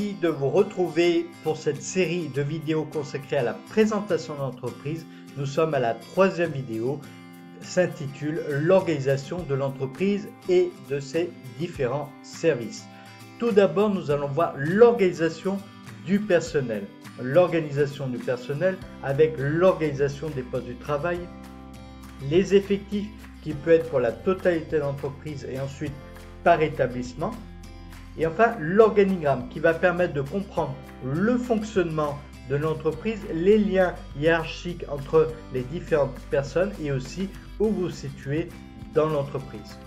De vous retrouver pour cette série de vidéos consacrée à la présentation d'entreprise. Nous sommes à la troisième vidéo, s'intitule l'organisation de l'entreprise et de ses différents services. Tout d'abord, nous allons voir l'organisation du personnel. L'organisation du personnel avec l'organisation des postes du travail, les effectifs qui peut être pour la totalité de l'entreprise et ensuite par établissement. Et enfin, l'organigramme qui va permettre de comprendre le fonctionnement de l'entreprise, les liens hiérarchiques entre les différentes personnes et aussi où vous vous situez dans l'entreprise.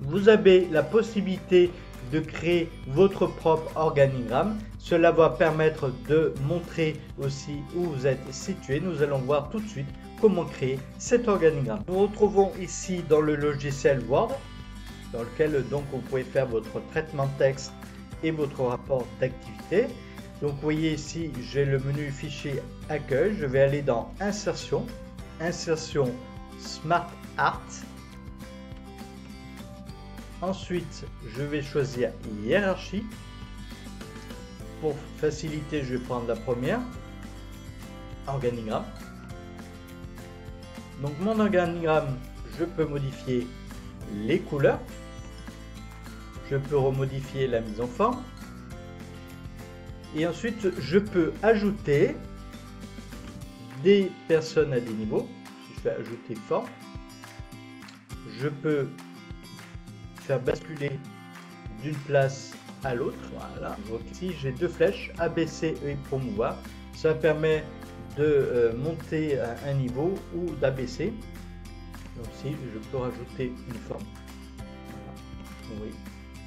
Vous avez la possibilité de créer votre propre organigramme. Cela va permettre de montrer aussi où vous êtes situé. Nous allons voir tout de suite comment créer cet organigramme. Nous retrouvons ici dans le logiciel Word, dans lequel donc vous pouvez faire votre traitement de texte et votre rapport d'activité. Donc vous voyez ici, j'ai le menu fichier accueil. Je vais aller dans insertion, insertion Smart Art. Ensuite, je vais choisir hiérarchie. Pour faciliter, je vais prendre la première, organigramme. Donc mon organigramme, je peux modifier les couleurs. Je peux remodifier la mise en forme. Et ensuite, je peux ajouter des personnes à des niveaux. Si je fais ajouter forme, je peux faire basculer d'une place à l'autre. Voilà. Donc ici, j'ai deux flèches A, B, C et promouvoir. Ça permet de monter à un niveau ou d'abaisser. Donc ici, je peux rajouter une forme. Voilà. Oui.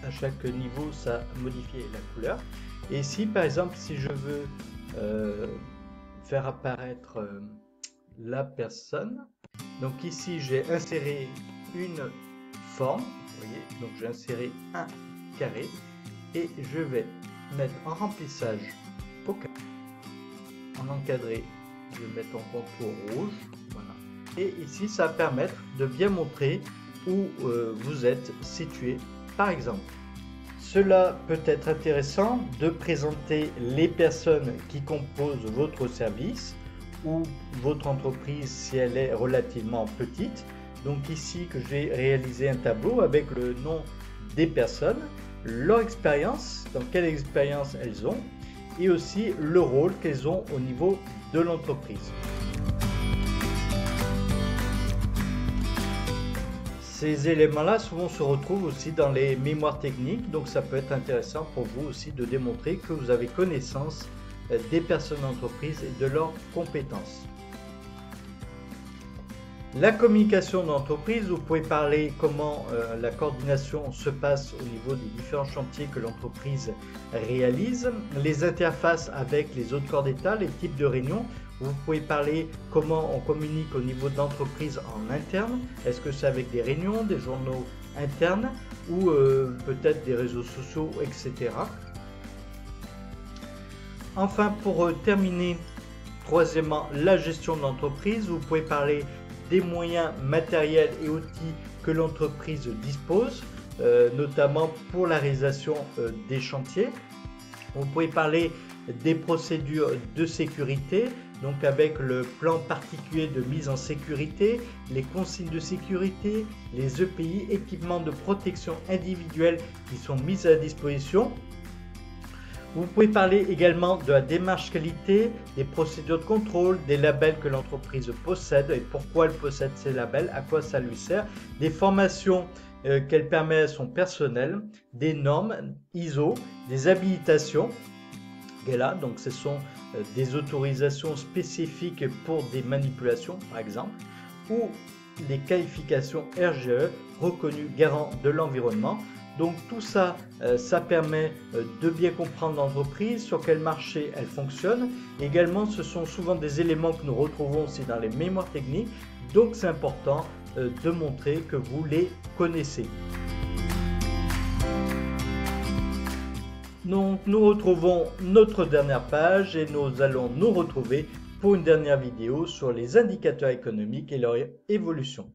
À chaque niveau, ça modifie la couleur. Et ici, par exemple, si je veux faire apparaître la personne, donc ici, j'ai inséré une forme. Vous voyez, donc j'ai inséré un carré et je vais mettre en remplissage au carré. En encadré, je vais mettre en contour rouge. Voilà. Et ici, ça va permettre de bien montrer où vous êtes situé. Par exemple, cela peut être intéressant de présenter les personnes qui composent votre service ou votre entreprise si elle est relativement petite. Donc ici que j'ai réalisé un tableau avec le nom des personnes, leur expérience, dans quelle expérience elles ont et aussi le rôle qu'elles ont au niveau de l'entreprise. Ces éléments-là souvent se retrouvent aussi dans les mémoires techniques, donc ça peut être intéressant pour vous aussi de démontrer que vous avez connaissance des personnes d'entreprise et de leurs compétences. La communication d'entreprise, vous pouvez parler comment la coordination se passe au niveau des différents chantiers que l'entreprise réalise, les interfaces avec les autres corps d'État, les types de réunions. Vous pouvez parler comment on communique au niveau de l'entreprise en interne. Est-ce que c'est avec des réunions, des journaux internes ou peut-être des réseaux sociaux, etc. Enfin, pour terminer, troisièmement, la gestion de l'entreprise. Vous pouvez parler des moyens matériels et outils que l'entreprise dispose, notamment pour la réalisation des chantiers. Vous pouvez parler des procédures de sécurité, donc avec le plan particulier de mise en sécurité, les consignes de sécurité, les EPI, équipements de protection individuelle qui sont mis à la disposition. Vous pouvez parler également de la démarche qualité, des procédures de contrôle, des labels que l'entreprise possède et pourquoi elle possède ces labels, à quoi ça lui sert, des formations qu'elle permet à son personnel, des normes ISO, des habilitations. Et là, donc ce sont des autorisations spécifiques pour des manipulations, par exemple, ou des qualifications RGE reconnues garants de l'environnement. Donc tout ça, ça permet de bien comprendre l'entreprise, sur quel marché elle fonctionne. Également, ce sont souvent des éléments que nous retrouvons aussi dans les mémoires techniques. Donc c'est important de montrer que vous les connaissez. Donc nous retrouvons notre dernière page et nous allons nous retrouver pour une dernière vidéo sur les indicateurs économiques et leur évolution.